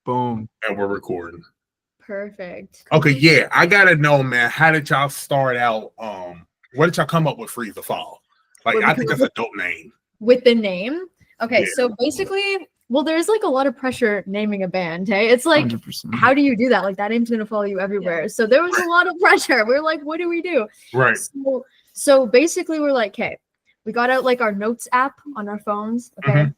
Boom. And we're recording. Perfect. Okay, yeah. I gotta know, man, how did y'all start out? Where did y'all come up with Freeze the Fall? Like, I think that's a dope name. With the name? Okay, Yeah. so basically, well, there's like a lot of pressure naming a band, hey? It's like, 100%. how do you do that? Like, that name's gonna follow you everywhere. Yeah. So there was a lot of pressure. We are like, what do we do? Right. So basically, we're like, okay, we got out like our notes app on our phones. Okay. Mm-hmm.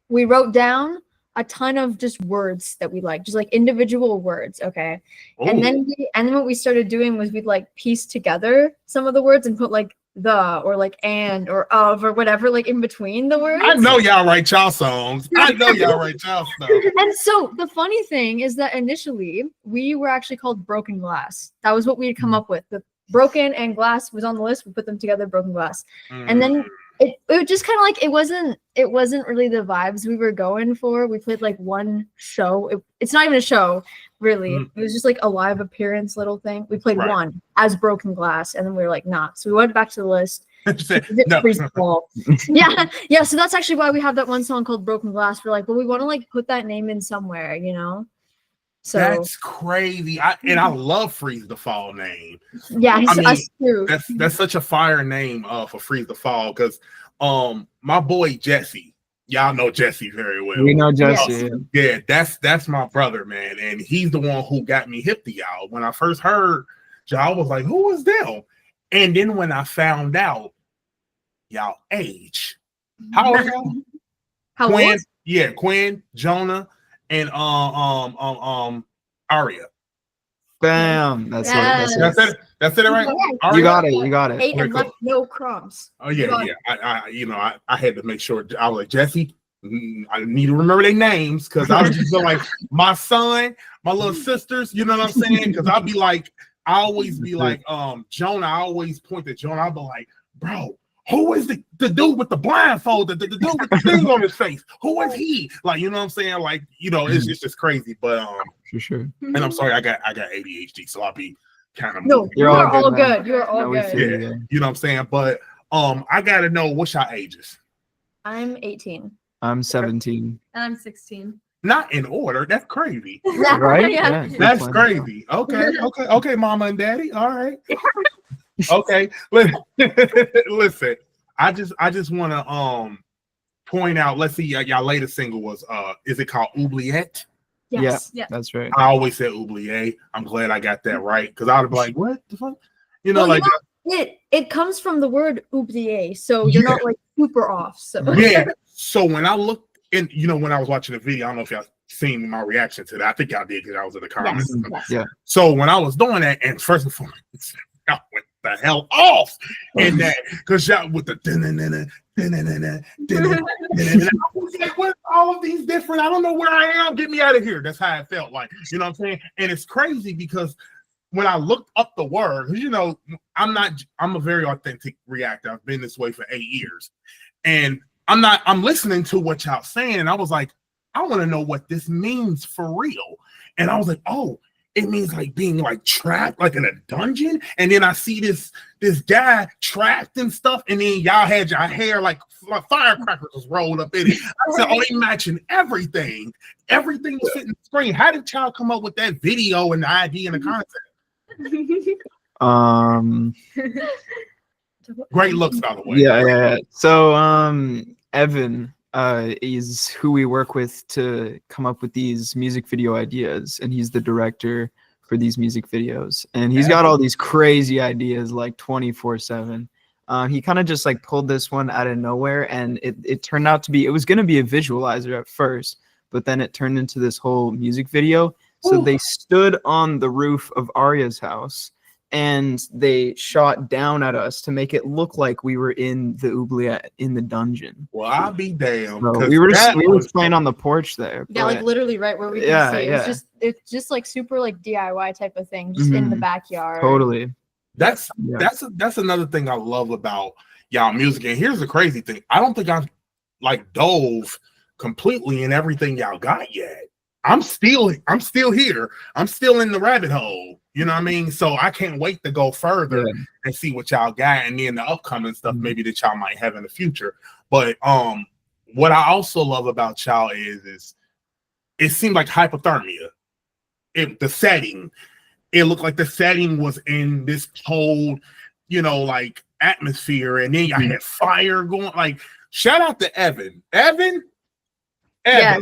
We wrote down a ton of just words that we like, just like individual words. Okay. Ooh. And then what we started doing was we'd like piece together some of the words and put like the or like and or of or whatever like in between the words. I know y'all write y'all songs. I know y'all write y'all stuff. And so the funny thing is that initially we were actually called Broken Glass. That was what we had come up with. The Broken and Glass was on the list. We put them together, Broken Glass. And then it just kind of like it wasn't really the vibes we were going for. We played like one show. It's not even a show, really. It was just like a live appearance little thing. We played one as Broken Glass, and then we were like, nah. So we went back to the list. No. Yeah. So that's actually why we have that one song called Broken Glass. We're like, well, we want to like put that name in somewhere, you know. So that's crazy. I love Freeze the Fall name. Yeah, I mean, us too. That's such a fire name for Freeze the Fall because my boy Jesse, y'all know Jesse very well. We know Jesse. Yeah, that's my brother, man, and he's the one who got me hip to y'all. When I first heard y'all, I was like, who is them? And then when I found out y'all age, how old are y'all? How Quinn, old? Yeah, Quinn, Jonah, and Aria. Bam. That's it. That's it, right? Yeah. You got it. 8 and left, no crumbs. Oh yeah. I had to make sure. I was like, Jesse, I need to remember their names because I was just like my son, my little sisters. You know what I'm saying? Because I always be like, Jonah. I always point to Jonah. I'll be like, bro, who is the dude with the blindfold, the dude with the thing on his face? Who is he? Like, you know what I'm saying? Like, you know, it's just crazy. But for sure. And I'm sorry, I got ADHD, so I'll be kind of no. You're all good. You're all good. Yeah, you know what I'm saying. But I gotta know what's your ages. I'm 18. I'm 17. And I'm 16. Not in order. That's crazy. Right? Yeah. That's crazy. Okay, mama and daddy. All right. Okay. Listen. I just want to point out. Let's see. Y'all latest single was is it called Oubliette? Yes. Yeah, that's right. I always said oubliette. I'm glad I got that right because I would be like, what the fuck? You know, well, like it comes from the word oublier, so you're not like super off. So yeah. So when I looked in, you know, when I was watching the video, I don't know if y'all seen my reaction to that. I think y'all did because I was in the comments. Yes. Yeah. So when I was doing that, and first and foremost, I went the hell off in that because y'all with the and I was like, what all of these different? I don't know where I am. Get me out of here. That's how it felt like. You know what I'm saying? And it's crazy because when I looked up the word, you know, I'm a very authentic reactor. I've been this way for 8 years. And I'm listening to what y'all saying, and I was like, I want to know what this means for real. And I was like, oh, it means like being like trapped, like in a dungeon. And then I see this guy trapped and stuff, and then y'all had your hair like firecrackers was rolled up in it. I said, oh, they matching everything. Everything was fitting the screen. How did y'all come up with that video and the idea and the concept? Great looks, by the way. Yeah. So Evan is who we work with to come up with these music video ideas, and he's the director for these music videos, and he's got all these crazy ideas like 24/7. He kind of just like pulled this one out of nowhere, and it turned out to be, it was going to be a visualizer at first, but then it turned into this whole music video. So they stood on the roof of Arya's house and they shot down at us to make it look like we were in the oubliette in the dungeon. Well, I'll be damned. So we were playing on the porch there. Yeah, like literally right where we can see. It's just like super like DIY type of thing, just in the backyard. Totally. That's another thing I love about y'all music. And here's the crazy thing: I don't think I've like dove completely in everything y'all got yet. I'm still here. I'm still in the rabbit hole. You know what I mean? So I can't wait to go further and see what y'all got, and then the upcoming stuff maybe that y'all might have in the future. But what I also love about y'all is it seemed like hypothermia. The setting, it looked like the setting was in this cold, like atmosphere, and then I had fire going. Like, shout out to Evan. Yes,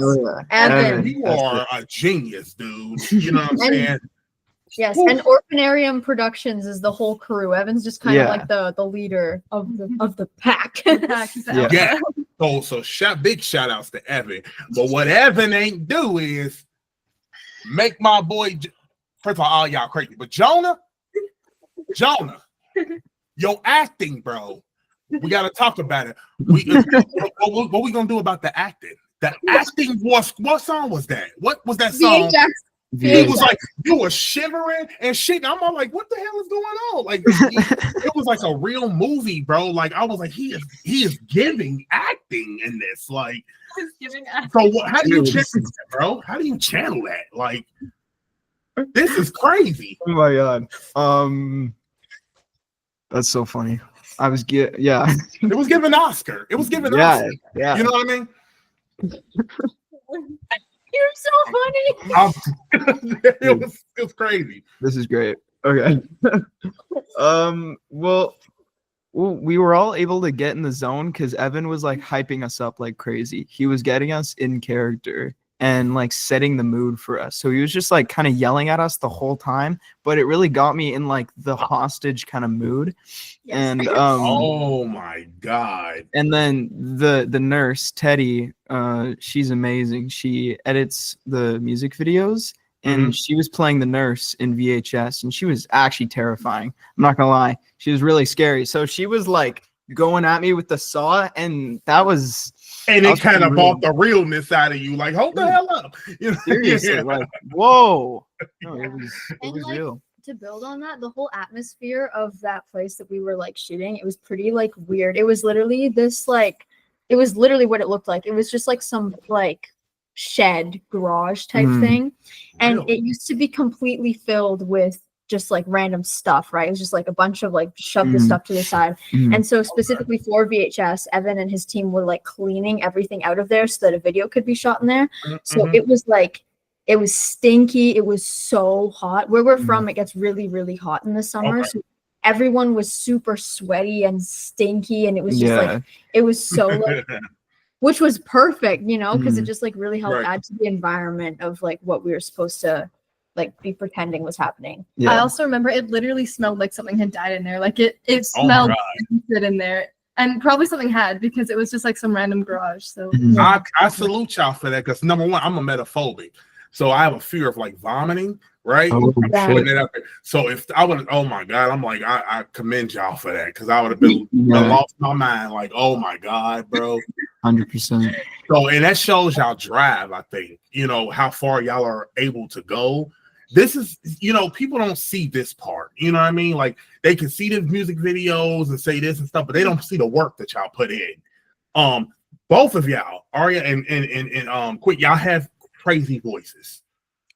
Evan, you are a genius, dude. You know what I'm saying? Yes, and Orphanarium Productions is the whole crew. Evan's just kind of like the leader of the pack. Yeah. So big shout outs to Evan. But what Evan ain't do is make my boy. First of all y'all crazy, but Jonah, your acting, bro. We gotta talk about it. What we gonna do about the acting? The acting was, what song was that? What was that song? It was like you were shivering and shit. I'm all like, what the hell is going on? Like it was like a real movie, bro. Like I was like, he is giving acting in this. Like, so how do you channel that, bro? How do you channel that? Like, this is crazy. Oh my god. That's so funny. It was given Oscar. It was given Oscar. Yeah. You know what I mean? You're so funny. It was crazy. This is great. Okay. Well, we were all able to get in the zone because Evan was like hyping us up like crazy. He was getting us in character and like setting the mood for us. So he was just like kind of yelling at us the whole time, but it really got me in like the hostage kind of mood. Yes. And oh my god. And then the nurse, Teddy, she's amazing. She edits the music videos, and she was playing the nurse in VHS, and she was actually terrifying. I'm not gonna lie. She was really scary. So she was like going at me with the saw, and that was and it kind of brought the realness out of you, like, hold the hell up. Seriously, like, whoa. No, it was like, real. To build on that, the whole atmosphere of that place that we were like shooting, it was pretty like weird. It was literally what it looked like. It was just like some like shed garage type thing. And it used to be completely filled with just like random stuff, right? It was just like a bunch of like shove this stuff to the side. And so specifically for VHS, Evan and his team were like cleaning everything out of there so that a video could be shot in there. So it was like, it was stinky. It was so hot. Where we're from, it gets really, really hot in the summer. So everyone was super sweaty and stinky. And it was just like, it was so like, which was perfect, because it just like really helped add to the environment of like what we were supposed to like be pretending was happening. I also remember it literally smelled like something had died in there. Like it smelled good in there, and probably something had, because it was just like some random garage. So I salute y'all for that, because number one, I'm a emetaphobic, so I have a fear of like vomiting, right? So if I would, oh my god, I'm like, I commend y'all for that, because I would have been lost my mind, like, oh my god, bro. 100%. So, and that shows y'all drive, I think, how far y'all are able to go. This is, people don't see this part, you know what I mean? Like, they can see the music videos and say this and stuff, but they don't see the work that y'all put in. Both of y'all, Aria and Quick, y'all have crazy voices.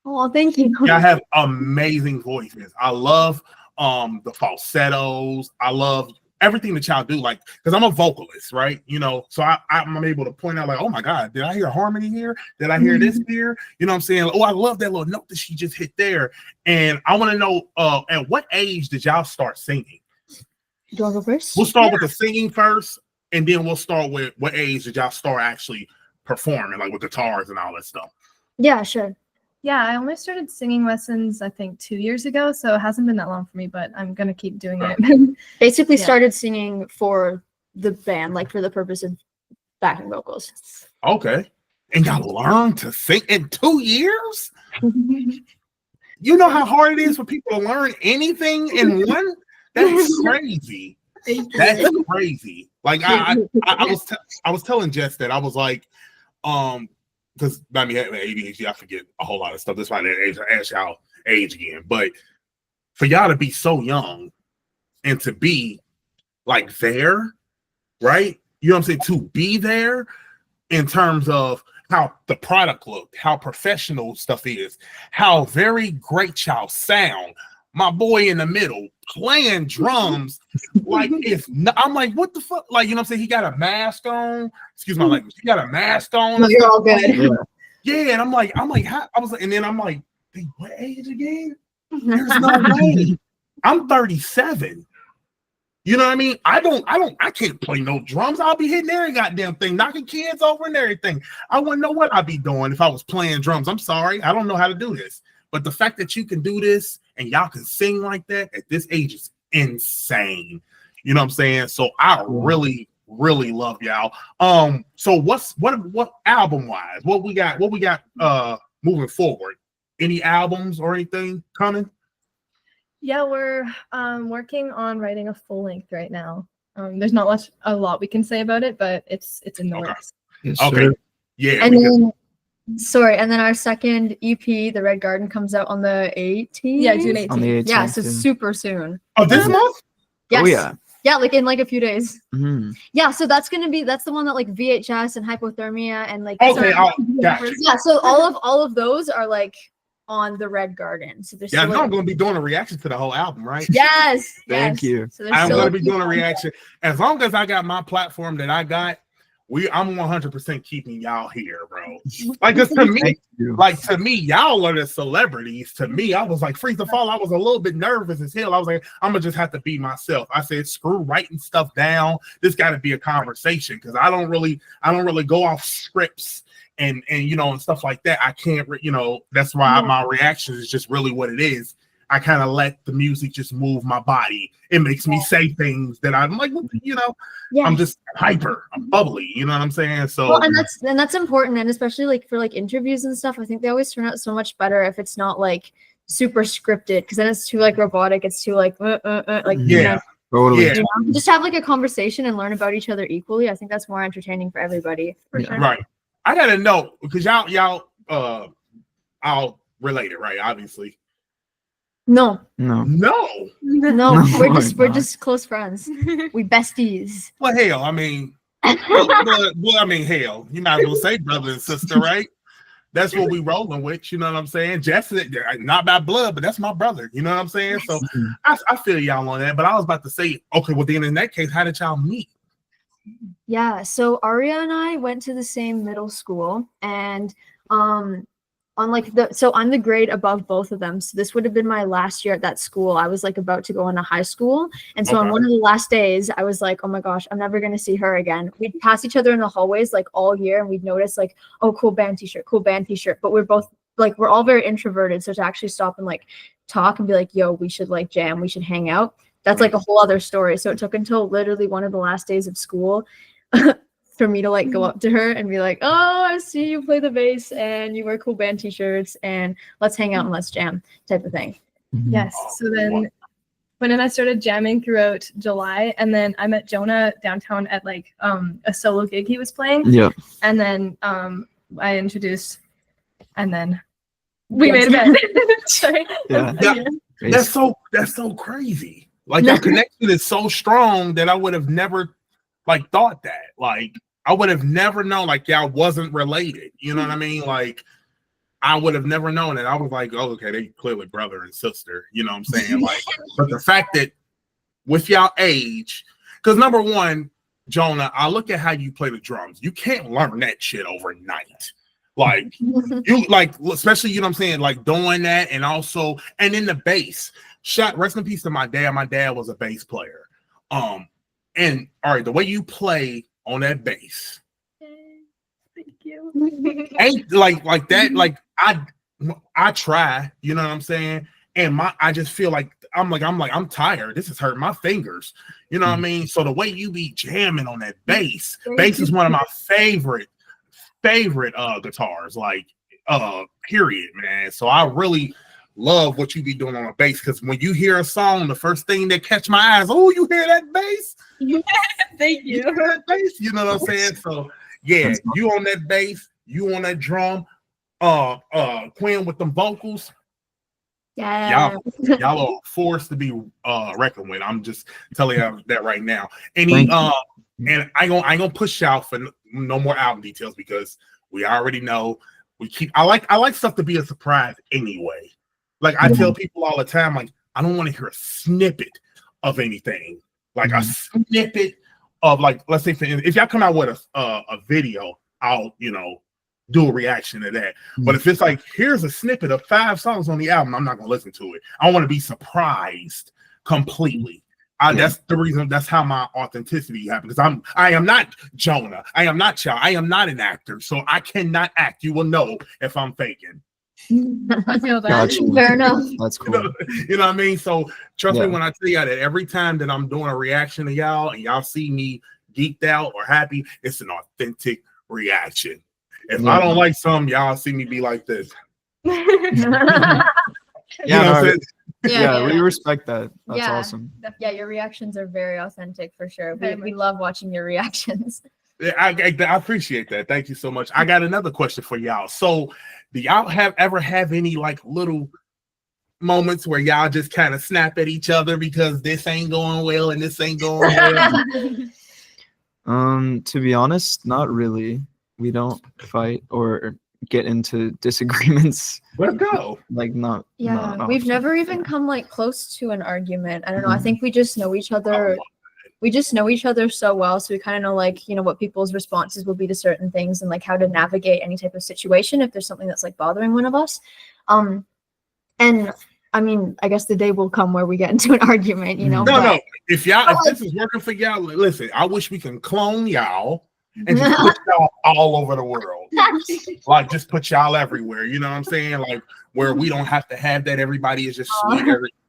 Oh, thank you. Y'all have amazing voices. I love the falsettos. I love everything that y'all do, like, because I'm a vocalist, right? So I'm able to point out, like, oh my god, did I hear harmony here? Did I hear this here? You know what I'm saying? Oh, I love that little note that she just hit there. And I want to know, at what age did y'all start singing? Do you want to go first? We'll start with the singing first, and then we'll start with what age did y'all start actually performing, like with guitars and all that stuff. Yeah, sure. Yeah, I only started singing lessons, I think, 2 years ago, so it hasn't been that long for me, but I'm going to keep doing it. Basically started singing for the band, like for the purpose of backing vocals. Okay. And y'all learned to sing in 2 years? You know how hard it is for people to learn anything in one? That's crazy. That's crazy. Like, I was telling Jess that I was like, because I mean, having ADHD, I forget a whole lot of stuff. That's why I ask y'all age again. But for y'all to be so young and to be like there, right? You know what I'm saying? To be there in terms of how the product looked, how professional stuff is, how very great y'all sound. My boy in the middle playing drums like if I'm like, what the fuck? Like, you know what I'm saying? He got a mask on. Excuse my language. He got a mask on. No, you're all good. Yeah, and I'm like, how? I was like, and then I'm like, what age again? There's no way. I'm 37. You know what I mean? I can't play no drums. I'll be hitting every goddamn thing, knocking kids over and everything. I wouldn't know what I'd be doing if I was playing drums. I'm sorry. I don't know how to do this. But the fact that you can do this and y'all can sing like that at this age is insane. You know what I'm saying? So I really love y'all. So what album wise? What we got moving forward? Any albums or anything coming? Yeah, we're working on writing a full length right now. There's not a lot we can say about it, but it's in the works. Yes, Okay. sir. Yeah. And then our second EP, The Red Garden, comes out on the 18th. Yeah, June 18th. On the 18th. Yeah, so super soon. Oh, this month? Yes. Oh yeah. Yeah, like in like a few days. Mhm. Yeah, so that's the one that like VHS and hypothermia and like Okay, gotcha. yeah, so all of those are like on The Red Garden. So there's Yeah, still, I'm going to be doing a reaction to the whole album, right? Yes. Thank you. So there's I'm still going to be few doing a songs. reaction. As long as I got my platform that I got, I'm 100% keeping y'all here, bro. Like, 'cause to me, Thank you. to me, y'all are the celebrities. To me, I was like, Freeze the Fall. I was a little bit nervous as hell. I was like, I'm gonna just have to be myself. I said, screw writing stuff down. This got to be a conversation because I don't really go off scripts and and stuff like that. I can't, that's why my reaction is just really what it is. I kind of let the music just move my body. It makes me say things that I'm like, Yeah. I'm just hyper, I'm bubbly, you know what I'm saying? So Well, and that's important, and especially like for like interviews and stuff. I think they always turn out so much better if it's not like super scripted, because then it's too like robotic. It's too like yeah. Totally. Yeah. Just have like a conversation and learn about each other equally. I think that's more entertaining for everybody. Yeah. Sure. Right. I gotta know because y'all I'll relate it, right? Obviously. No, No. No. no, we're it's not. just close friends. We besties. Well, hell, I mean, hell, you might as well say brother and sister, right? That's what we rolling with, you know what I'm saying? Jeff, not by blood, but that's my brother, you know what I'm saying? So I feel y'all on that, but I was about to say, okay, well then in that case, how did y'all meet? Yeah, so Aria and I went to the same middle school, and so I'm the grade above both of them. So this would have been my last year at that school. I was like about to go into high school. And so on one of the last days, I was like, oh my gosh, I'm never going to see her again. We'd pass each other in the hallways like all year, and we'd notice like, oh, cool band t-shirt. But we're both like, we're all very introverted. So to actually stop and like talk and be like, yo, we should like jam, we should hang out. That's like a whole other story. So it took until literally one of the last days of school for me to like go up to her and be like, oh, I see you play the bass and you wear cool band t-shirts and let's hang out and let's jam type of thing. Yes. So then when I started jamming throughout July, and then I met Jonah downtown at like a solo gig he was playing. Yeah. And then I introduced, and then we made a band. Sorry. Yeah. That's so crazy. Like your connection is so strong that I would have never like thought that. Like I would have never known like y'all wasn't related. You know what I mean? Like I would have never known it. I was like, oh, okay, they clearly brother and sister. You know what I'm saying? Like, but the fact that with y'all age, because number one, Jonah, I look at how you play the drums. You can't learn that shit overnight. Like you like, especially, you know what I'm saying, like doing that, and also, and in the bass. Rest in peace to my dad. My dad was a bass player. And all right, the way you play on that bass, Thank you. ain't like that. Like I try, you know what I'm saying, and I just feel like I'm tired. This is hurting my fingers. You know what I mean? So the way you be jamming on that bass is one of my favorite guitars, like period, man. So I really love what you be doing on a bass, because when you hear a song, the first thing that catch my eyes, oh, you hear that bass? Thank you. You hear that bass? You know what I'm saying? So yeah, you on that bass, you on that drum, Quinn with them vocals. Yeah. Y'all are a force to be reckoned with. I'm just telling you that right now. And I ain't gonna push y'all for no more album details, because we already know I like stuff to be a surprise anyway. Like I tell people all the time, like I don't want to hear a snippet of anything. Like a snippet of, like, let's say if y'all come out with a video, I'll do a reaction to that. But if it's like, here's a snippet of 5 songs on the album, I'm not gonna listen to it. I want to be surprised completely. That's the reason. That's how my authenticity happens. Because I am not Jonah. I am not Chow. I am not an actor, so I cannot act. You will know if I'm faking. I feel that. Gotcha. Fair enough. That's cool. You know what I mean? So trust me when I tell y'all that every time that I'm doing a reaction to y'all and y'all see me geeked out or happy, it's an authentic reaction. If I don't like something, y'all see me be like this. Yeah, we respect that. That's awesome. Yeah, your reactions are very authentic for sure. We love watching your reactions. I appreciate that. Thank you so much. I got another question for y'all. So, do y'all ever have any like little moments where y'all just kind of snap at each other because this ain't going well and this ain't going well? To be honest, not really. We don't fight or get into disagreements. Let's go. Like not. We've never even come like close to an argument. I don't know. I think we just know each other. We just know each other so well, so we kind of know like, you know, what people's responses will be to certain things and like how to navigate any type of situation if there's something that's like bothering one of us. And I mean, I guess the day will come where we get into an argument, you know. No. If this is working for y'all, listen, I wish we can clone y'all and just put y'all all over the world. Like just put y'all everywhere. You know what I'm saying? Like where we don't have to have that. Everybody is just sweet,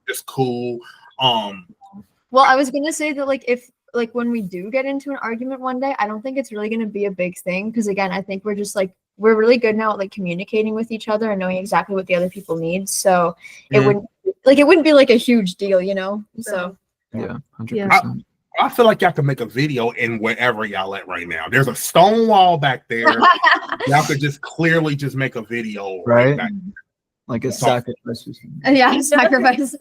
just cool. Well, I was gonna say that like if like when we do get into an argument one day, I don't think it's really gonna be a big thing because again, I think we're just like we're really good now at like communicating with each other and knowing exactly what the other people need. So it wouldn't be like a huge deal, you know. So 100%. I feel like y'all can make a video in wherever y'all at right now. There's a stone wall back there. Y'all could just clearly just make a video right back there. Like a sacrifice. Yeah, sacrifice.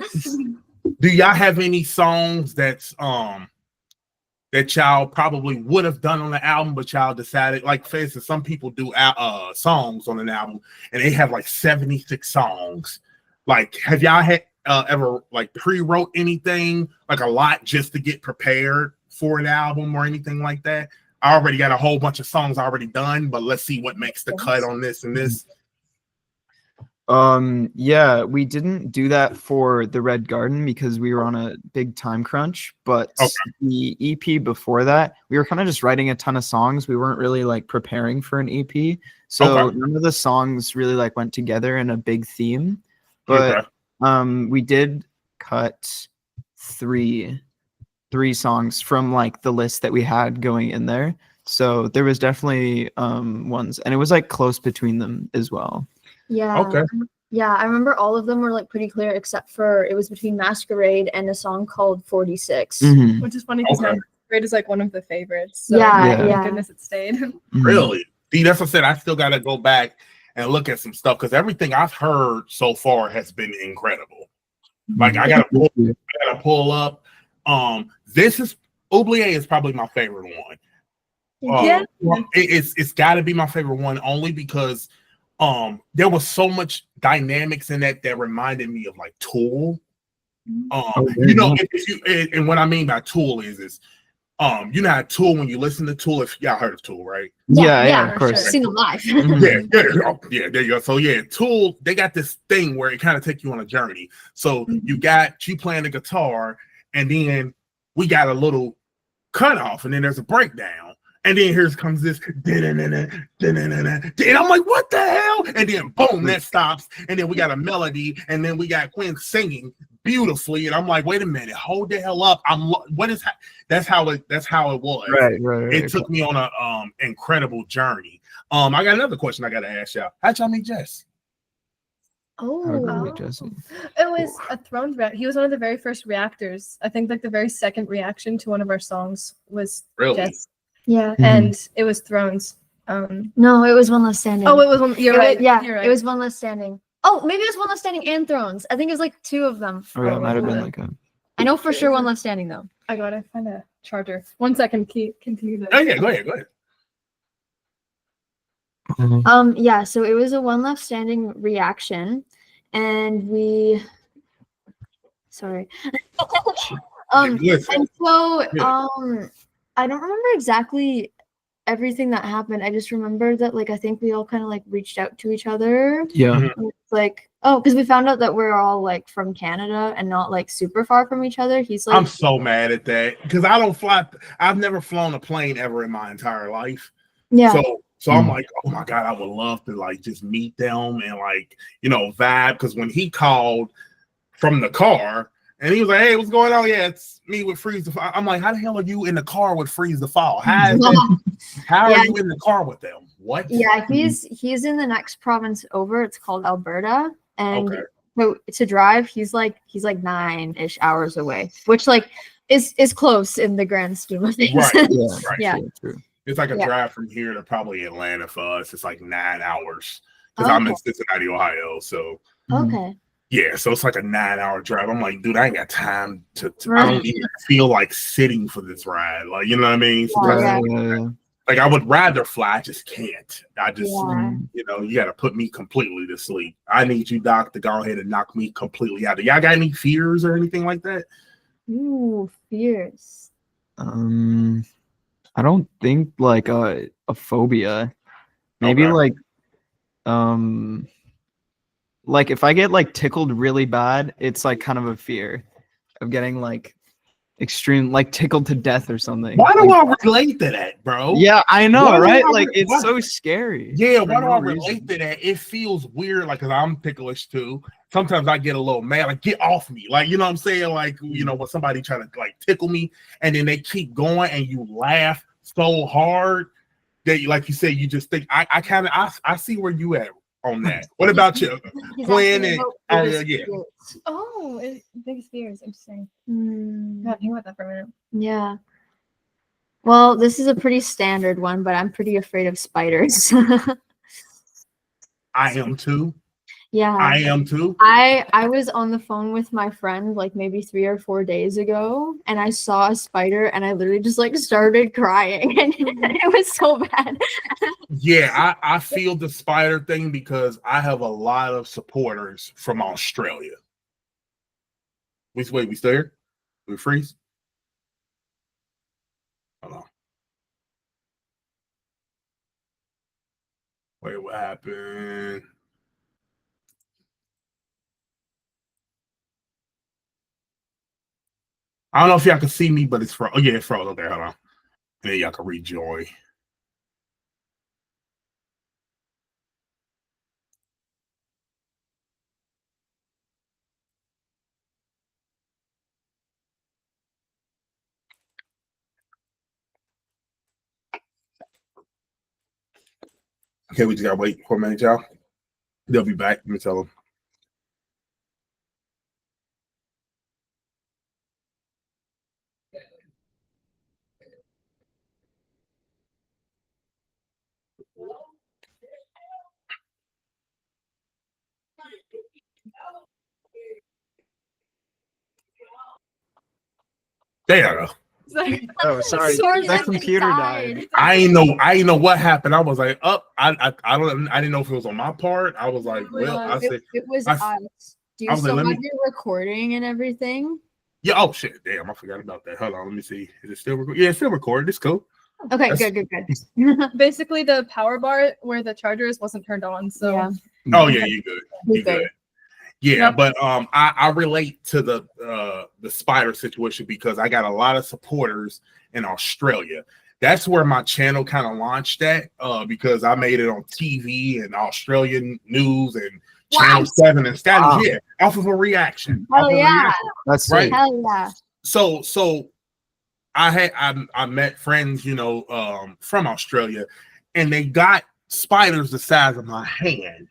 Do y'all have any songs that's that y'all probably would have done on the album, but y'all decided, like for instance, some people do songs on an album and they have like 76 songs. Like, have y'all had ever like pre-wrote anything like a lot just to get prepared for an album or anything like that? I already got a whole bunch of songs already done, but let's see what makes the cut on this and this. Yeah, we didn't do that for the Red Garden because we were on a big time crunch, but the EP before that, we were kind of just writing a ton of songs. We weren't really like preparing for an EP. So none of the songs really like went together in a big theme, but we did cut three songs from like the list that we had going in there. So there was definitely ones, and it was like close between them as well. Yeah. Okay. Yeah, I remember all of them were like pretty clear, except for it was between Masquerade and a song called 46. Which is funny because Masquerade is like one of the favorites. So thank goodness it stayed. Really? See, that's what I said. I still gotta go back and look at some stuff because everything I've heard so far has been incredible. Like I gotta pull up. This is Obliete is probably my favorite one. It's gotta be my favorite one only because there was so much dynamics in that reminded me of like Tool. You know, and what I mean by Tool is you know how Tool, when you listen to Tool, if y'all heard of Tool, right? Yeah, of course. Sure. Seen them live. Yeah, there you go. So yeah, Tool, they got this thing where it kind of take you on a journey. So you playing the guitar, and then we got a little cutoff, and then there's a breakdown. And then here comes this, and I'm like, what the hell? And then boom, that stops. And then we got a melody, and then we got Quinn singing beautifully. And I'm like, wait a minute, hold the hell up. That's how it was. Right. It took me on a incredible journey. I got another question I gotta ask y'all. How'd y'all meet Jess? It was a Thrones he was one of the very first reactors. I think like the very second reaction to one of our songs was Jess. Yeah, and it was Thrones. No, it was One Less Standing. Oh, it was one. You're right. You're right. It was One Less Standing. Oh, maybe it was One Less Standing and Thrones. I think it was like two of them. Oh, yeah, it might have been like a. I know for sure One Less Standing though. I gotta find a charger. 1 second. Continue that. Oh yeah, go ahead. Yeah. So it was a One Left Standing reaction, and we. Sorry. And so I don't remember exactly everything that happened, I just remember that like I think we all kind of like reached out to each other. Yeah. And it's like, oh, because we found out that we're all like from Canada and not like super far from each other. He's like, I'm so mad at that because I don't fly. I've never flown a plane ever in my entire life. yeah. So I'm like, oh my God, I would love to like just meet them and like, vibe. Because when he called from the car and he was like, hey, what's going on? Yeah, it's me with Freeze the Fall. I'm like, how the hell are you in the car with Freeze the Fall? How are you in the car with them? What? Yeah, he's in the next province over. It's called Alberta. And so to drive, he's like 9-ish hours away, which like is close in the grand scheme of things. Right. Right. Yeah. True. It's like a drive from here to probably Atlanta for us. It's like 9 hours because I'm in Cincinnati, Ohio. So Okay. yeah, so it's like a 9-hour drive. I'm like, dude, I ain't got time to I don't even feel like sitting for this ride. Like, you know what I mean? Like I would rather fly, I just can't. I just, you got to put me completely to sleep. I need you, Doc, to go ahead and knock me completely out. Y'all got any fears or anything like that? Ooh, fears. I don't think like a phobia. Maybe like if I get like tickled really bad, it's like kind of a fear of getting like extreme, like tickled to death or something. Why do I relate to that, bro? Yeah, I know, right? Like it's so scary. Yeah, why do I relate to that? It feels weird, like, because I'm ticklish too. Sometimes I get a little mad, like, get off me. Like, you know what I'm saying? Like, when somebody trying to like tickle me and then they keep going and you laugh so hard that, like you said, you just think, I see where you at on that. What about you, Quinn? Biggest fears. Interesting. God, think about that for a minute. Yeah. Well, this is a pretty standard one, but I'm pretty afraid of spiders. I am too. Yeah. I am too. I was on the phone with my friend like maybe 3 or 4 days ago, and I saw a spider, and I literally just like started crying, and it was so bad. Yeah, I feel the spider thing because I have a lot of supporters from Australia. We still here? We freeze? Hold on. Wait, what happened? I don't know if y'all can see me, but it's frozen. Oh, yeah, it's frozen. Okay, hold on. And then y'all can rejoin. Okay, we just gotta wait for a minute, y'all. They'll be back. Let me tell them. There you go. Oh, sorry. That computer died. I ain't know what happened. I was like, I didn't know if it was on my part. I was like, well, I said it was us. Do you still have your recording and everything? Yeah. Oh shit! Damn, I forgot about that. Hold on, let me see. Is it still recording? Yeah, it's still recording. It's cool. Okay, good. Basically, the power bar where the charger is wasn't turned on. So. Yeah. Oh yeah, you good. You good. Yeah, yep. But I relate to the spider situation because I got a lot of supporters in Australia. That's where my channel kind of launched at because I made it on TV and Australian news and Channel 7 and status. Yeah, off of a reaction. Hell yeah. That's right. Hell yeah. So I met friends, from Australia, and they got spiders the size of my hand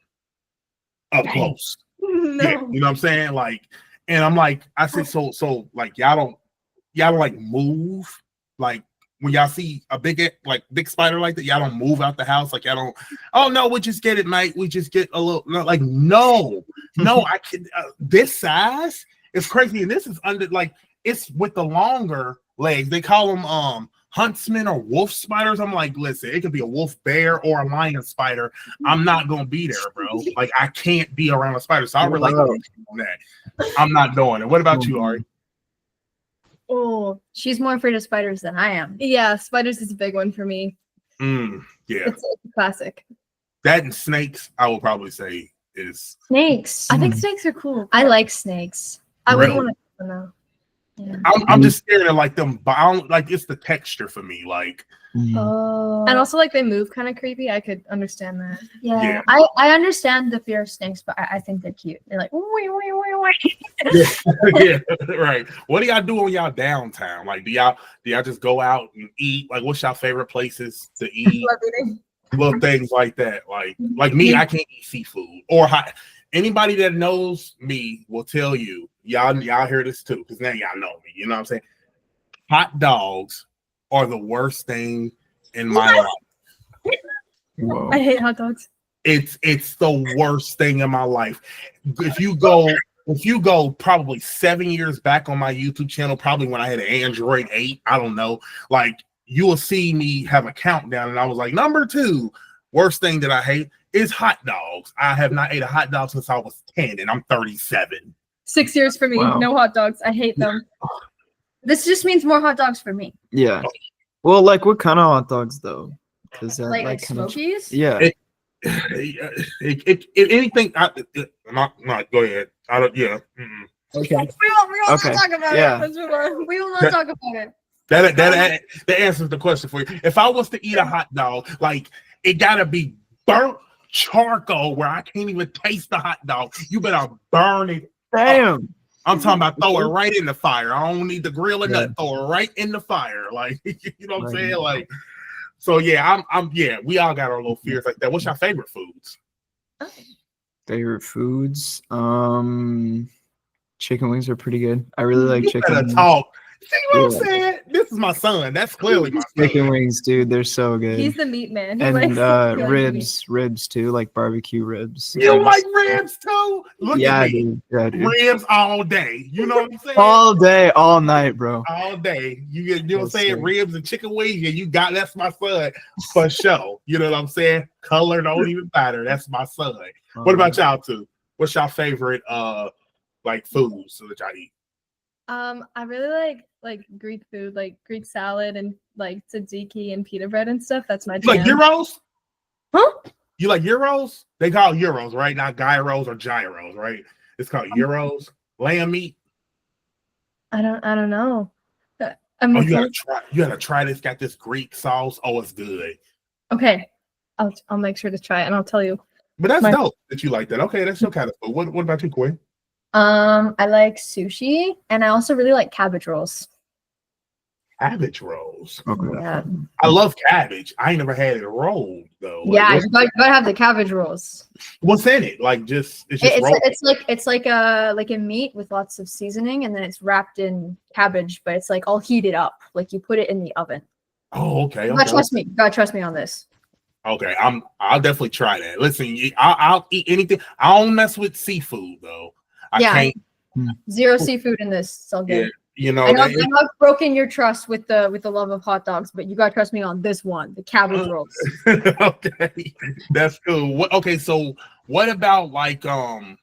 up close. No. Yeah, you know what I'm saying? Like, and I'm like, I said, so like y'all don't like move, like when y'all see a big spider like that, y'all don't move out the house, like y'all don't. Oh no, we just get it, mate. We just get a little. No, like no, I can. This size is crazy, and this is under like it's with the longer legs. They call them huntsman or wolf spiders. I'm like, listen, it could be a wolf bear or a lion spider. I'm not gonna be there, bro. Like I can't be around a spider. So I relate on that. I'm not doing it. What about you, Ari? Oh, she's more afraid of spiders than I am. Yeah, spiders is a big one for me. Yeah. It's a classic. That and snakes, I will probably say is Snakes. I think snakes are cool. I like snakes. I wouldn't Really? want to know. Yeah. I'm just scared of like them. But I don't like it's the texture for me. Like Oh. And also, like, they move kind of creepy. I could understand that. yeah. I understand the fear of snakes, but I think they're cute. They're like, yeah, right. What do y'all do on y'all downtime? Like, do y'all just go out and eat? Like, what's y'all favorite places to eat? Little things like that. Like me, I can't eat seafood or hot. Anybody that knows me will tell you, y'all hear this too, because now y'all know me. You know what I'm saying? Hot dogs are the worst thing in my life. Whoa. I hate hot dogs. It's the worst thing in my life. If you go probably 7 years back on my YouTube channel, probably when I had an Android 8, I don't know, like you will see me have a countdown, and I was like, number 2 worst thing that I hate is hot dogs. I have not ate a hot dog since I was 10, and I'm 37. 6 years for me. Wow. No hot dogs. I hate them. This just means more hot dogs for me. Yeah. Well, like what kind of hot dogs though? Because that Like kind of smokies? yeah. If anything, not go ahead. I don't. Yeah. Mm-mm. Okay. We will Okay. not talk about Yeah. it. We will not talk about it. That answers the question for you. If I was to eat a hot dog, like it gotta be burnt charcoal where I can't even taste the hot dog. You better burn it. Damn. I'm talking about throw it right in the fire. I don't need the grill or nothing. Throw it right in the fire. Like you know what I'm saying? Like so yeah, I'm yeah, we all got our little fears like that. What's your favorite foods? Favorite foods? Chicken wings are pretty good. I really like You chicken better wings. talk. See what I'm saying? This is my son. That's clearly my son. Chicken wings, dude, they're so good. He's the meat man. He and likes- he likes ribs too, like barbecue ribs. You like ribs too? Look Yeah, at me. dude. Yeah, dude. Ribs all day. You know what I'm saying? All day, all night, bro. All day. You know what I'm Yes, saying? sir. Ribs and chicken wings. Yeah, you got that's my son for sure. You know what I'm saying? Color don't even matter. That's my son. What about y'all two? What's y'all favorite like foods that y'all eat? I really like Greek food, like Greek salad and like tzatziki and pita bread and stuff. That's my You like jam. gyros? Huh? You like gyros? They call it gyros, right? Not gyros or gyros, right? It's called gyros. Lamb meat. I don't know. Oh, you gotta try this. Got this Greek sauce. Oh, it's good. Okay. I'll make sure to try it and I'll tell you. But that's dope that you like that. Okay, that's your kind of food. What about you, Quinn? I like sushi, and I also really like cabbage rolls. Cabbage rolls. Okay. Yeah, I love cabbage. I ain't never had it rolled though. Like, yeah, you gotta have the cabbage rolls. what's in it? Like it's just rolled. It's like a meat with lots of seasoning, and then it's wrapped in cabbage, but it's like all heated up. Like you put it in the oven. Oh, okay. You gotta trust me. You gotta trust me on this. Okay, I'll definitely try that. Listen, I'll eat anything. I don't mess with seafood though. I can't. Zero seafood in this. It's all good. Yeah, you know. I know I've broken your trust with the love of hot dogs, but you gotta trust me on this one, the cabbage rolls. Okay, that's cool. Okay, so what about like are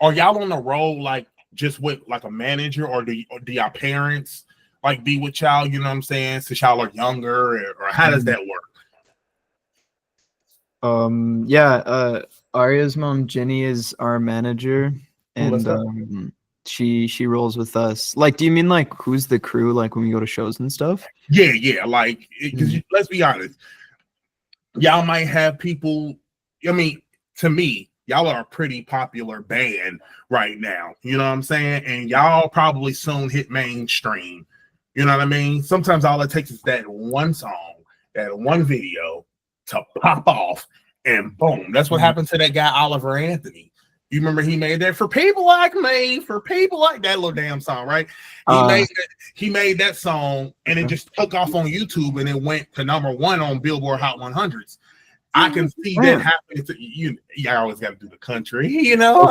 y'all on the road like just with like a manager, or do y'all parents like be with y'all? You know what I'm saying? Since y'all are younger, or how does that work? Arya's mom Jenny is our manager, and she rolls with us. Like, do you mean like who's the crew, like when we go to shows and stuff? Yeah, like because let's be honest, y'all might have people. I mean, to me, y'all are a pretty popular band right now. You know what I'm saying? And y'all probably soon hit mainstream. You know what I mean? Sometimes all it takes is that one song, that one video to pop off, and boom. That's what happened to that guy Oliver Anthony. You remember he made that for people like me, for people like that little damn song, right? He made that song, and it just took off on YouTube, and it went to #1 on Billboard Hot 100s. I can see that happening to you. You always got to do the country, you know.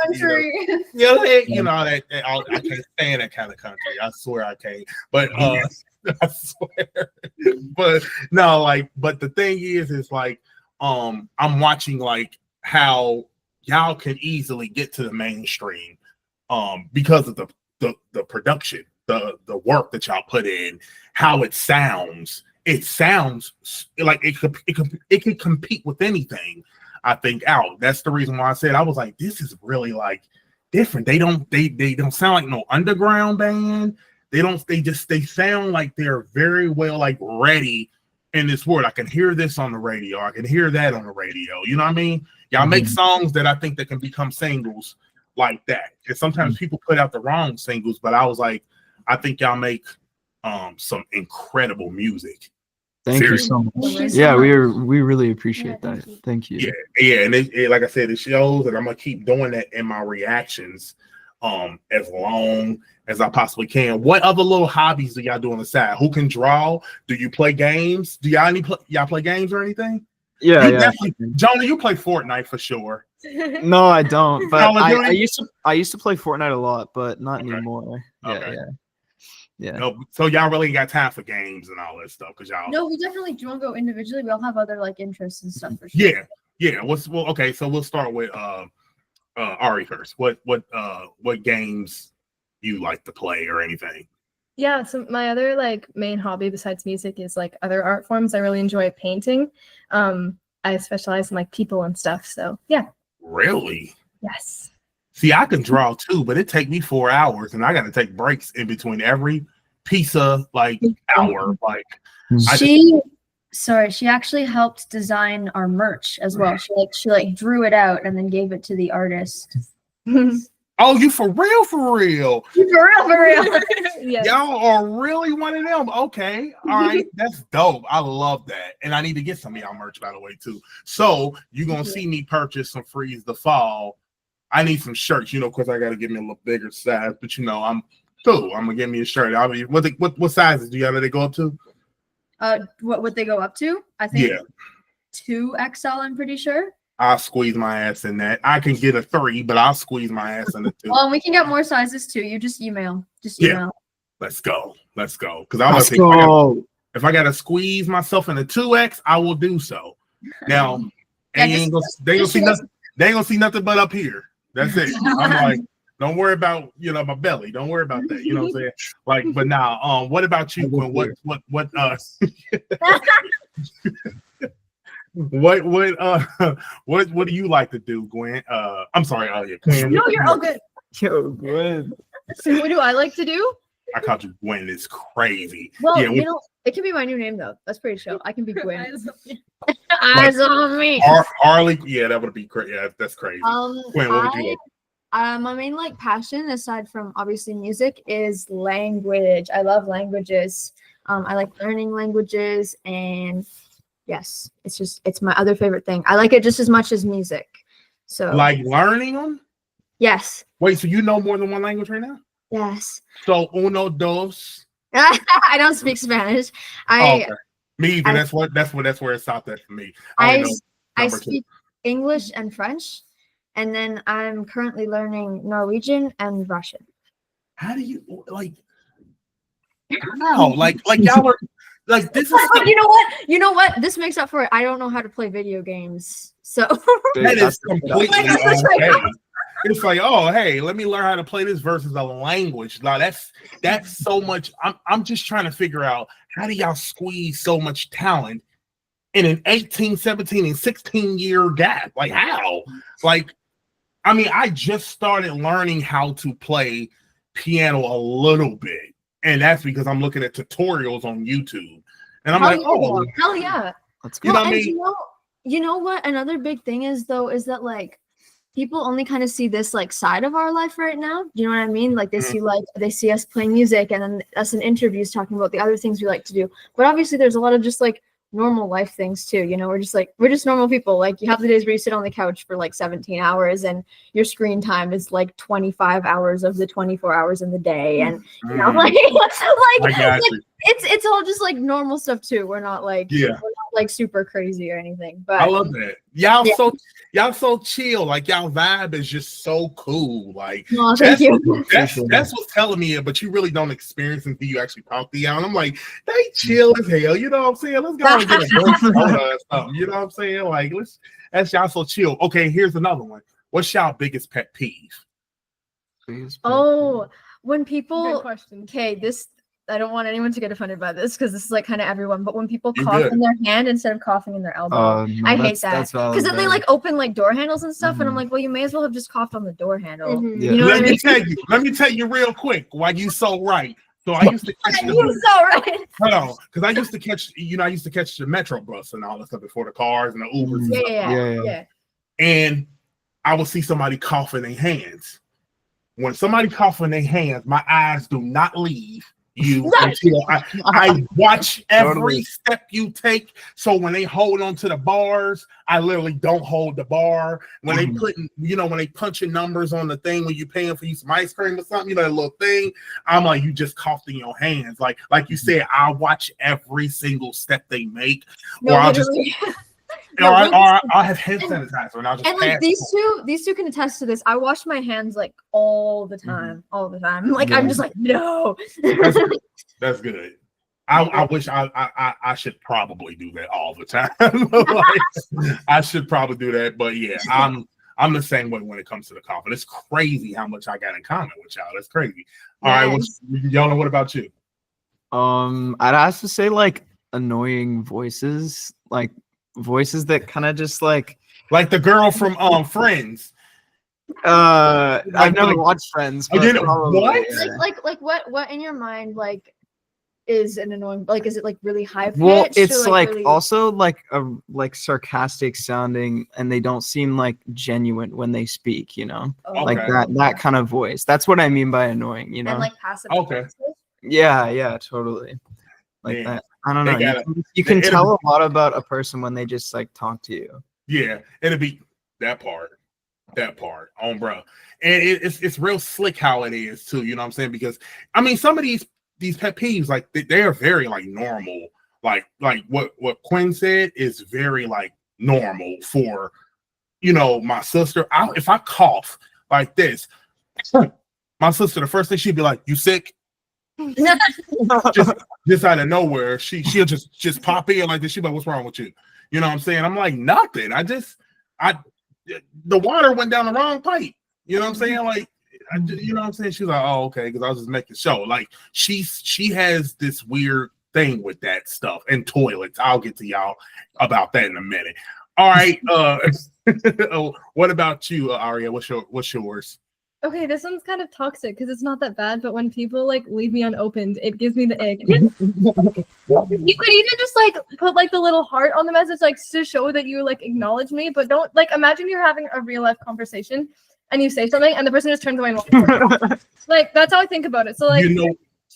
Country. You know that I can't stand that kind of country. I swear I can't. But I swear. But no, like. But the thing is like, I'm watching like how y'all can easily get to the mainstream, because of the production, the work that y'all put in, how it sounds. it sounds like it could compete with anything. I think out. That's the reason why I said I was like, this is really like different. They don't sound like no underground band. They sound like they're very well like ready in this world. I can hear this on the radio. I can hear that on the radio. You know what I mean? Y'all make songs that I think that can become singles like that. And sometimes people put out the wrong singles, but I was like, I think y'all make some incredible music. Thank you so much. Yeah, we really appreciate that. Thank you. Yeah, and it, like I said, it shows that I'm gonna keep doing that in my reactions as long as I possibly can. What other little hobbies do y'all do on the side? Who can draw? Do you play games? Do y'all play games or anything? Yeah. Jonah, you play Fortnite for sure. No, I don't. But I used to play Fortnite a lot, but not anymore. Yeah. No, so y'all really ain't got time for games and all that stuff because y'all. No, we definitely don't go individually. We all have other like interests and stuff for sure. Yeah. Okay, so we'll start with Ari first. What games you like to play or anything? Yeah, so my other like main hobby besides music is like other art forms. I really enjoy painting. I specialize in like people and stuff. So yeah. Really? Yes. See, I can draw too, but it take me 4 hours, and I got to take breaks in between every piece of like hour. Like she actually helped design our merch as well. She drew it out and then gave it to the artist. Oh, you for real? For real? Yes. Y'all are really one of them. Okay. All right. That's dope. I love that. And I need to get some of y'all merch, by the way, too. So you're going to see me purchase some Freeze the Fall. I need some shirts, because I got to get me a little bigger size. But, I'm cool. I'm going to get me a shirt. I mean, what sizes do y'all let it go up to? What would they go up to? I think 2XL, I'm pretty sure. I'll squeeze my ass in that. I can get a 3, but I'll squeeze my ass in the 2. Well, we can get more sizes too. You just email. Yeah. Let's go. Because if I got to squeeze myself in a 2X, I will do so. Now, they ain't gonna see nothing but up here. That's it. I'm like, don't worry about my belly. Don't worry about that. You know what I'm saying? Like, but now, what about you, Gwen? What what do you like to do, Gwen? I'm sorry, Gwen. No, you're all good. Yo, Gwen. So what do I like to do? I called you Gwen. It's crazy. Well, it can be my new name though. That's pretty chill. I can be Gwen. Eyes on me. Harley. Yeah, that would be crazy. Yeah, that's crazy. Gwen, what would you like? My main passion, aside from obviously music, is language. I love languages. I like learning languages, and yes, it's my other favorite thing. I like it just as much as music. So like learning them? Yes. Wait, so you know more than one language right now? Yes. So uno, dos. I don't speak Spanish. Okay. Me either. That's where it stopped at for me. I speak English and French, and then I'm currently learning Norwegian and Russian. How do you how? Like y'all are like this is you know what? This makes up for it. I don't know how to play video games. So that is completely okay. It's like, oh, hey, let me learn how to play this versus a language. Now that's so much. I'm just trying to figure out how do y'all squeeze so much talent in an 18, 17, and 16 year gap? Like how? Like, I mean, I just started learning how to play piano a little bit, and that's because I'm looking at tutorials on YouTube, and I'm oh, hell yeah. That's cool. You know what I mean? You know what? Another big thing is that like people only kind of see this like side of our life right now. You know what I mean? Like they see us playing music and then us in interviews talking about the other things we like to do. But obviously there's a lot of just like normal life things too. We're just normal people. Like you have the days where you sit on the couch for like 17 hours and your screen time is like 25 hours of the 24 hours in the day. And it's all just like normal stuff too. We're not like super crazy or anything. But I love that. Y'all so chill. Like y'all vibe is just so cool. Like thank you. That's what's telling me it, but you really don't experience until you actually talk to y'all. And I'm like, they chill as hell. You know what I'm saying? Let's go and get a drink or something. You know what I'm saying? Like that's y'all so chill. Okay, here's another one. What's y'all biggest pet peeve? Oh, when people. Good question. Okay, this I don't want anyone to get offended by this because this is like kind of everyone. But when people You're cough good. in their hand instead of coughing in their elbow, No, I hate that that's valid, because then they like open like door handles and stuff, and I'm Mhm. like, well, you may as well have just coughed on the door handle. Mhm. Yeah. You know what I mean? Let me tell you real quick why you so right. So I used to catch You so right. hold on, because I used to catch, I used to catch the Metro bus and all that stuff before the cars and the Ubers. And stuff. Yeah. And I would see somebody cough in their hands. When somebody cough in their hands, my eyes do not leave you until I watch every Totally. step you take. So when they hold on to the bars, I literally don't hold the bar. When they putting, when they punching numbers on the thing when you paying for you some ice cream or something, that little thing, I'm like, you just coughed in your hands. Like you said, I watch every single step they make, No, or I'll just. literally. Or I'll have hand sanitizer and I'll just And like pass these two can attest to this. I wash my hands like all the time. Like I'm just like, no. That's good. I wish I should probably do that all the time. Like, I should probably do that, but yeah, I'm the same way when it comes to the coffee. It's crazy how much I got in common with y'all. That's crazy. All right, y'all know what about you? I'd have to say like annoying voices, like voices that kind of just like the girl from Friends. I've never watched Friends. But probably, what? yeah. Like what in your mind like is an annoying, like is it like really high pitched? Well, it's like really... also like a like sarcastic sounding, and they don't seem like genuine when they speak, like that kind of voice. That's what I mean by annoying, And like passive. Okay. Yeah, totally. Like that. I don't know. You can tell a lot about a person when they just like talk to you. Yeah, it'll be that part, bro. And it's real slick how it is too. You know what I'm saying? Because I mean, some of these pet peeves, like they are very like normal. Like what Quinn said is very like normal for my sister. If I cough like this, my sister, the first thing she'd be like, "You sick?" just out of nowhere, she'll just pop in like this. She'll be like, "What's wrong with you?" You know what I'm saying? I'm like, nothing. The water went down the wrong pipe. You know what I'm saying? Like, you know what I'm saying? She's like, "Oh, okay," because I was just making show. Like, she has this weird thing with that stuff and toilets. I'll get to y'all about that in a minute. All right. What about you, Aria? What's yours? Okay, this one's kind of toxic because it's not that bad, but when people like leave me unopened, it gives me the ick. You could even just like put like the little heart on the message, like to show that you like acknowledge me, but don't like imagine you're having a real life conversation and you say something and the person just turns away and walks. Like that's how I think about it. So like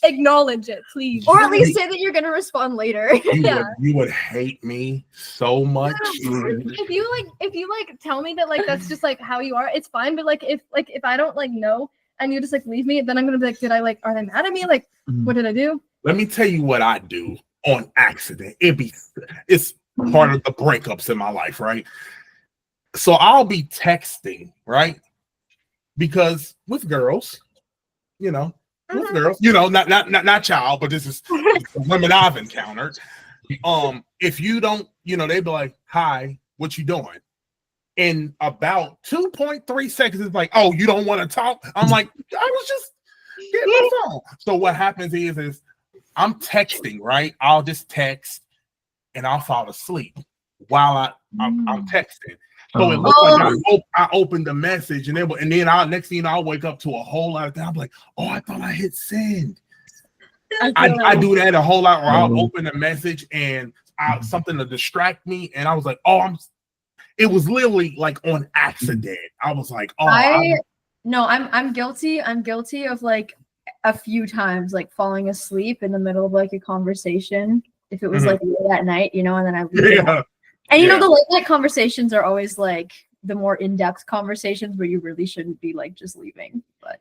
acknowledge it, please. Or at least say that you're gonna respond later. You would hate me so much. If you tell me that like that's just like how you are, it's fine. But if I don't like know and you just like leave me, then I'm gonna be like, are they mad at me? Like, what did I do? Let me tell you what I do on accident. It's part of the breakups in my life, right? So I'll be texting, right? Because with girls, with girls, not y'all, but this is women I've encountered. If you don't, they be like, "Hi, what you doing?" In about 2.3 seconds, it's like, "Oh, you don't want to talk?" I'm like, "I was just getting my phone." So what happens is I'm texting, right? I'll just text and I'll fall asleep while I'm texting. So it looks like I opened the message and then next thing I'll wake up to a whole lot of things. I'm like, "Oh, I thought I hit send." I do that a whole lot, or I'll open the message and something to distract me, and I was like, it was literally like on accident. I was like, I'm guilty. I'm guilty of like a few times like falling asleep in the middle of like a conversation if it was like late at night, and then I leave. And the late night conversations are always like the more in-depth conversations where you really shouldn't be like just leaving. But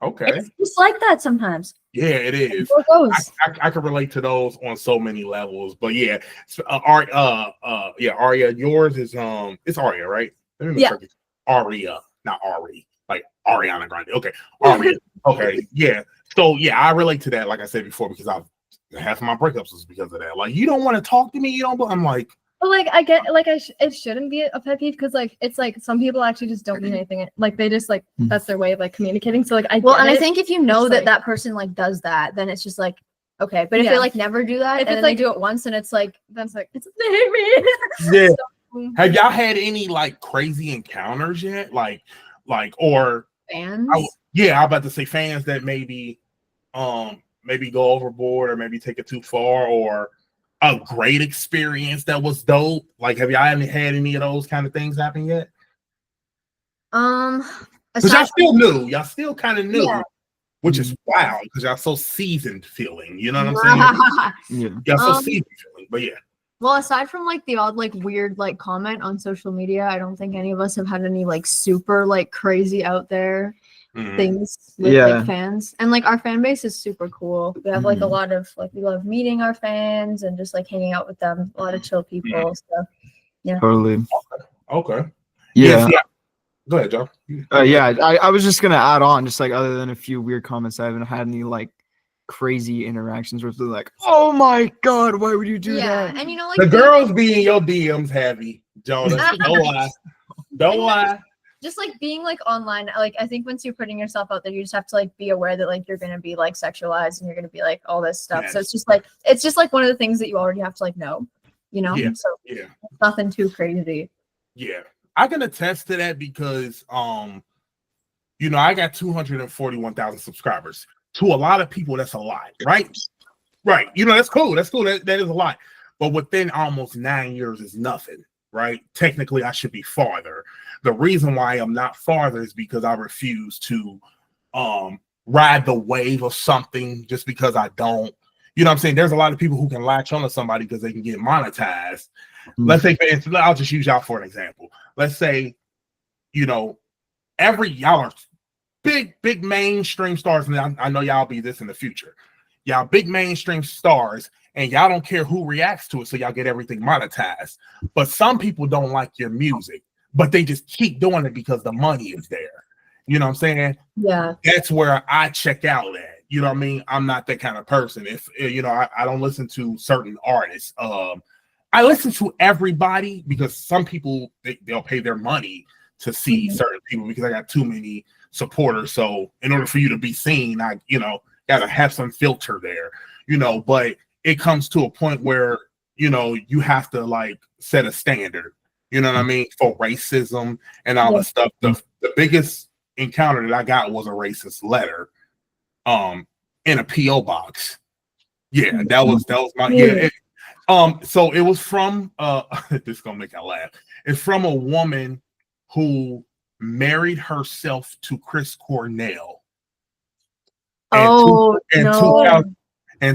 okay, it's just like that sometimes. Yeah, it is. It goes. I can relate to those on so many levels. But yeah, Aria, yours is it's Aria, right? Aria, not Ari, like Ariana Grande. Okay, Aria. Okay, yeah. So yeah, I relate to that. Like I said before, because half of my breakups was because of that. Like, you don't want to talk to me. I'm like, But like I get like it shouldn't be a pet peeve because like it's like some people actually just don't mean anything. Like they just like that's their way of like communicating. So like I think if you know that that person like does that, then it's just like okay. But if they like never do that, if and then like, they do it once, and it's like that's like it's a Yeah. Have y'all had any like crazy encounters yet? Like or fans? I'm about to say fans that maybe go overboard or maybe take it too far, or a great experience that was dope. Like, have y'all had any of those kind of things happen yet? Because y'all still new, y'all still kind of new, which is wild because y'all so seasoned feeling. You know what I'm saying? Y'all so seasoned feeling, but yeah. Well, aside from like the odd like weird like comment on social media, I don't think any of us have had any like super like crazy out there things with like fans. And like our fan base is super cool. We have like a lot of like we love meeting our fans and just like hanging out with them. A lot of chill people. So yeah. Totally. Okay. Yeah. Go ahead, Joe. I was just gonna add on, just like other than a few weird comments, I haven't had any like crazy interactions where they're like, oh my god, why would you do that? And you know, like the girls be in your DMs heavy, Jonas. Don't lie. Just like being like online, like I think once you're putting yourself out there, you just have to like be aware that like you're gonna be like sexualized and you're gonna be like all this stuff. So it's just like one of the things that you already have to like know, you know. So nothing too crazy. Yeah, I can attest to that because you know, I got 241,000 subscribers. To a lot of people, that's a lot, right? Right. You know, that's cool. That is a lot. But within almost 9 years is nothing, right? Technically, I should be farther. The reason why I'm not farther is because I refuse to ride the wave of something just because I don't. You know what I'm saying? There's a lot of people who can latch onto somebody because they can get monetized. Let's say, for instance, I'll just use y'all for an example. Let's say, you know, y'all are big mainstream stars, and I know y'all be this in the future. Y'all big mainstream stars, and y'all don't care who reacts to it, so y'all get everything monetized. But some people don't like your music, but they just keep doing it because the money is there. You know what I'm saying? Yeah. That's where I check out at. You know what I mean? I'm not that kind of person. If you know, I don't listen to certain artists. I listen to everybody because some people they'll pay their money to see certain people because I got too many supporters. So in order for you to be seen, I gotta have some filter there. But it comes to a point where you have to like set a standard. You know what I mean? For racism and all the stuff. The biggest encounter that I got was a racist letter in a PO box. Yeah, that was my so it was from this is gonna make y'all laugh. It's from a woman who married herself to Chris Cornell in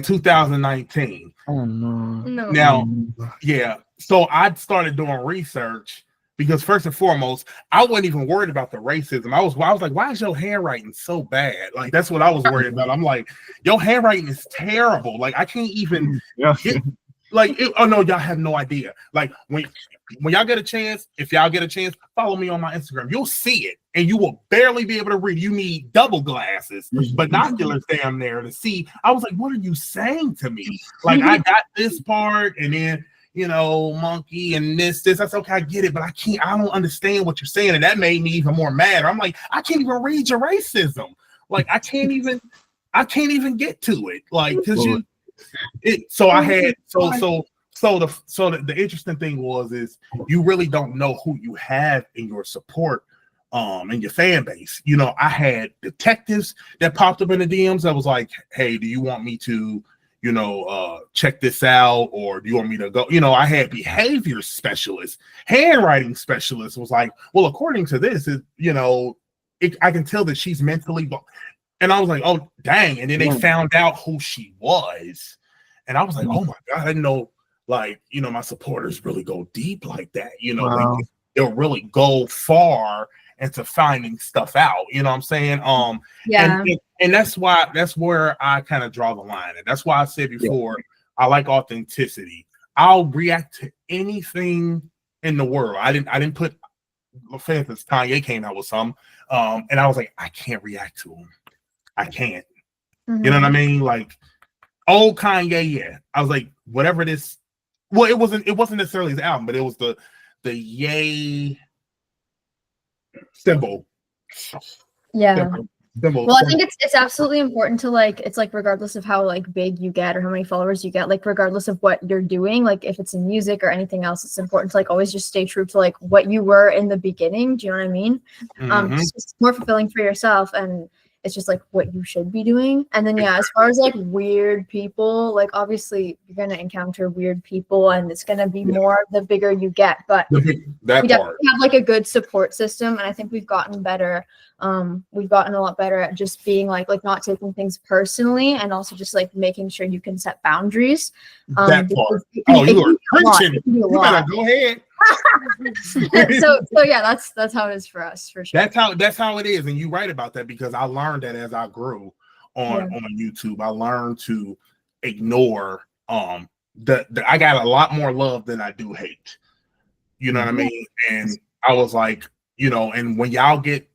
2019. Oh no. Now, so I started doing research because first and foremost, I wasn't even worried about the racism. I was like, why is your handwriting so bad? Like, that's what I was worried about. I'm like, your handwriting is terrible. Like, I can't even oh no, y'all have no idea. Like when y'all get a chance, if y'all get a chance, follow me on my Instagram. You'll see it, and you will barely be able to read. You need double glasses, binoculars down there to see. I was like, what are you saying to me? Like, I got this part, and then monkey and this. I said, okay, I get it, but I don't understand what you're saying, and that made me even more mad. I'm like, I can't even read your racism. Like, I can't even get to it. Like, because the interesting thing is you really don't know who you have in your support in your fan base. I had detectives that popped up in the DMs that was like, hey, do you want me to check this out, or do you want me to go? I had behavior specialists, handwriting specialists was like, well, according to this, I can tell that she's mentally. And I was like, oh, dang. And then they found out who she was. And I was like, oh, my God, I didn't know, like, my supporters really go deep like that. They'll really go far into finding stuff out. You know what I'm saying? And that's where I kind of draw the line. And that's why I said before, I like authenticity. I'll react to anything in the world. I didn't put, for instance, Kanye came out with some, and I was like, I can't react to him. I can't. You know what I mean? Like, old Kanye, I was like, whatever this Well, it wasn't necessarily his album, but it was the yay symbol. Yeah. Symbol. Well, I think it's absolutely important to like, it's like regardless of how like big you get or how many followers you get, like regardless of what you're doing, like if it's in music or anything else, it's important to like always just stay true to like what you were in the beginning. Do you know what I mean? It's just more fulfilling for yourself, and it's just like what you should be doing. And then yeah, as far as like weird people, like obviously you're gonna encounter weird people, and it's gonna be more the bigger you get. But we definitely have like a good support system, and I think we've gotten better. We've gotten a lot better at just being like not taking things personally, and also just like making sure you can set boundaries. That part. Oh, you are preaching. You better go ahead. so yeah, that's how it is for us, for sure. That's how it is, and you're right about that, because I learned that as I grew on YouTube. I learned to ignore I got a lot more love than I do hate. You know what I mean? And I was like, and when y'all get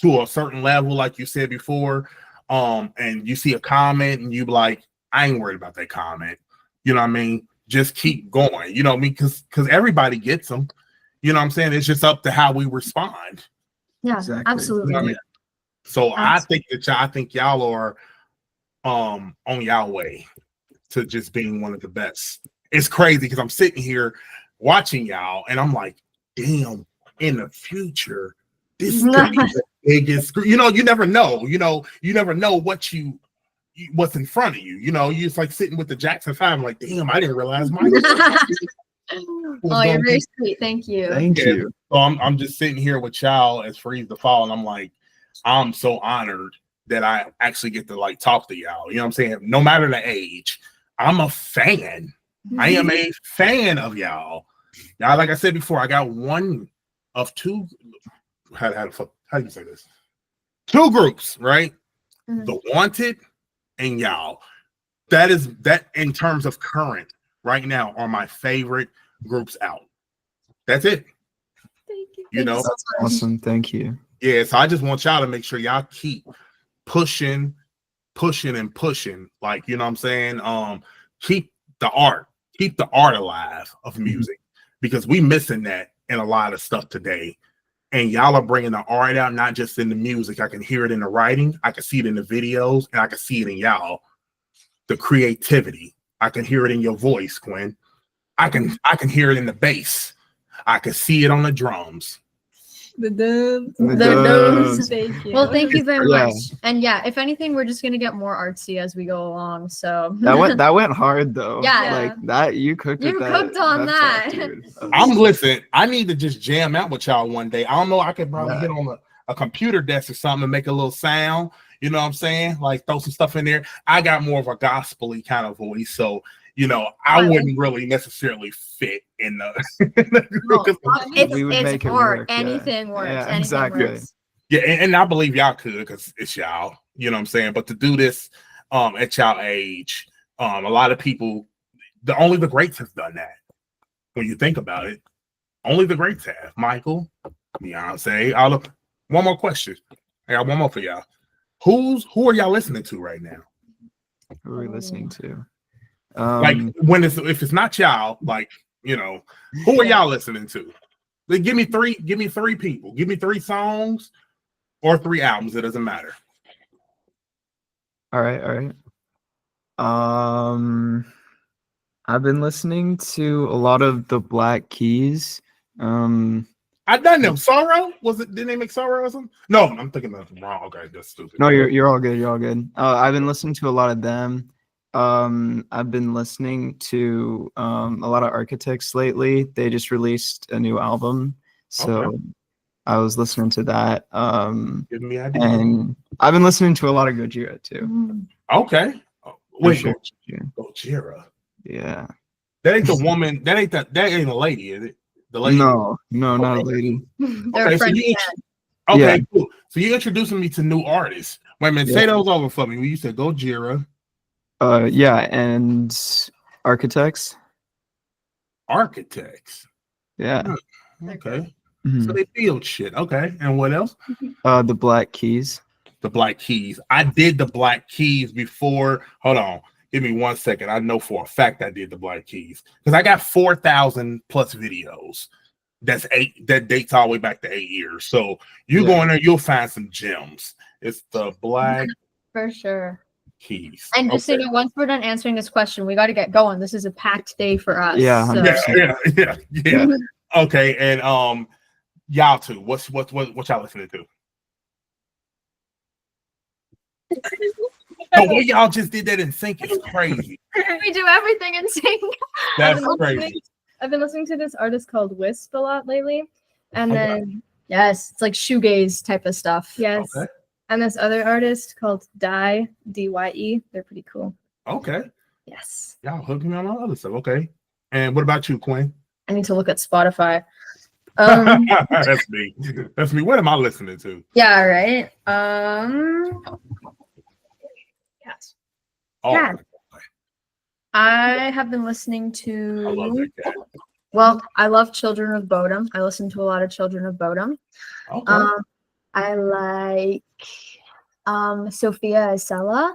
to a certain level, like you said before, and you see a comment and you be like, I ain't worried about that comment. You know what I mean? Just keep going. You know what I mean? Because everybody gets them. You know what I'm saying? It's just up to how we respond. Yeah, exactly. Absolutely. You know what I mean? So absolutely. I think y'all are on y'all way to just being one of the best. It's crazy because I'm sitting here watching y'all and I'm like, damn, in the future, this could be the biggest. You never know. You never know what's in front of you. You're just like sitting with the Jackson 5. I'm like, damn, I didn't realize mine. Oh, you're very sweet. Thank you. Thank you. So I'm just sitting here with y'all as Freeze the Fall, and I'm like, I'm so honored that I actually get to like talk to y'all. You know what I'm saying? No matter the age, I'm a fan. I am a fan of y'all. Y'all, like I said before, I got one of two. How do you say this? Two groups, right? The Wanted and y'all. That in terms of current right now are my favorite groups out. That's it. Thank you. That's awesome. Thank you. Yeah, so I just want y'all to make sure y'all keep pushing. Like, you know what I'm saying? Keep the art alive of music, because we missing that in a lot of stuff today. And y'all are bringing the art out, not just in the music. I can hear it in the writing. I can see it in the videos, and I can see it in y'all. The creativity. I can hear it in your voice, Quinn. I can hear it in the bass. I can see it on the drums. The dubs. Thank you. Well, thank you very much. And yeah, if anything, we're just gonna get more artsy as we go along. So that went hard though. Yeah. Like that you cooked. You cooked on that. I'm listening. I need to just jam out with y'all one day. I don't know. I could probably get on a computer desk or something and make a little sound. You know what I'm saying? Like throw some stuff in there. I got more of a gospel-y kind of voice, so I wouldn't really necessarily fit in the group. It's art. Anything works. Yeah, anything exactly. works. Yeah, and I believe y'all could, because it's y'all. You know what I'm saying? But to do this at y'all age, a lot of people, only the greats have done that. When you think about it, only the greats have. Michael, Beyonce, all of. One more question. I got one more for y'all. Who are y'all listening to right now? Who are we listening to? Like if it's not y'all, like who are y'all listening to? Like, give me three people. Give me 3 songs or 3 albums. It doesn't matter. All right. I've been listening to a lot of the Black Keys. I done them. Sorrow? Didn't they make Sorrow or something? No, I'm thinking of wrong. Okay, that's stupid. No, you're all good. You're all good. I've been listening to a lot of them. I've been listening to a lot of Architects lately. They just released a new album, so I was listening to that. Giving me ideas. And I've been listening to a lot of Gojira too. Okay. Wait, Sure. Gojira. Yeah. That ain't the woman. That ain't a lady, is it? The lady? No, not a lady. They're Cool. So you're introducing me to new artists. Wait a minute, say those over for me. When you said Gojira. Yeah, and Architects. Architects. Yeah. Okay. Mm-hmm. So they build shit. Okay. And what else? The Black Keys. The Black Keys. I did the Black Keys before. Hold on. Give me 1 second. I know for a fact I did the Black Keys because I got 4,000 plus videos. That dates all the way back to 8 years. So you go in there, you'll find some gems. It's the Black For sure. Keys. And just so you know, once we're done answering this question, we got to get going. This is a packed day for us. Yeah, so. 100%. Yeah. Okay, and y'all too. What y'all listening to? The way y'all just did that in sync is crazy. We do everything in sync. That's crazy. I've been listening to this artist called Wisp a lot lately. And then, Yes, it's like shoegaze type of stuff. yes. Okay. And this other artist called Dye, D-Y-E. They're pretty cool. Okay. Yes. Y'all hooking me on all other stuff. Okay. And what about you, Quinn? I need to look at Spotify. That's me. That's me. What am I listening to? Yeah, right. Yes. Oh, Yeah. I have been listening I love to. that cat. Well, I love Children of Bodom. I listen to a lot of Children of Bodom. Okay. I like Sophia Isela.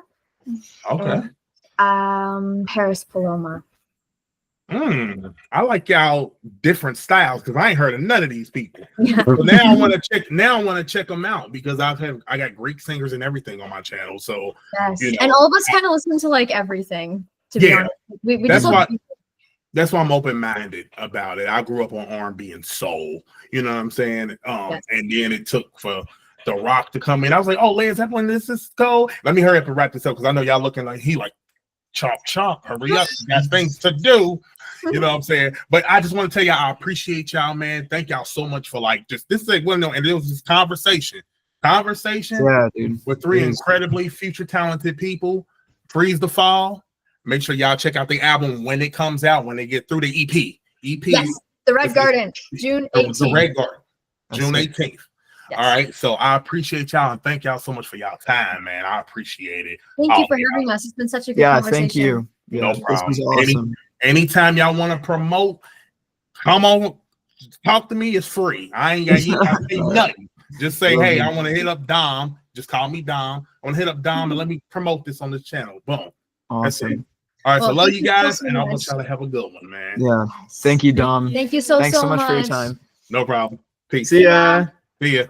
Okay. Paris Paloma. I like y'all different styles because I ain't heard of none of these people. Yeah. So now I want to check. Now I want to check them out because I got Greek singers and everything on my channel. So Yes. you know, And all of us kind of listen to like everything. To be honest, we that's just why. That's why I'm open-minded about it. I grew up on R&B and soul. You know what I'm saying? Yes. And then it took for The Rock to come in. I was like, oh, Led Zeppelin, this is cold. Let me hurry up and wrap this up because I know y'all looking like he like chomp, hurry up. You got things to do. You know what I'm saying? But I just want to tell y'all, I appreciate y'all, man. Thank y'all so much for like just this is like one and it was this conversation Yeah, dude. with three It is. incredibly future talented people. Freeze the Fall. Make sure y'all check out the album when it comes out, when they get through the EP. Yes, The Red Garden, June 18th. The Red Garden, That's June it. 18th. Yes. All right. So I appreciate y'all and thank y'all so much for y'all time, man. I appreciate it. Thank you Oh, for yeah. having us. It's been such a good Yeah, conversation. thank you. No Yeah, this problem. was awesome. Anytime y'all want to promote, come on, talk to me. It's free. I ain't got I pay nothing. Just say, Love hey, you. I want to hit up Dom. Just call me Dom. I want to hit up Dom and let me promote this on this channel. Boom. That's it. Awesome. All right. So Well, love thank you you guys, so and I want much. y'all to have a good one, man. Yeah. Thank you, Dom. Thank you so Thanks so much much for your time. No problem. Peace. See ya. See ya.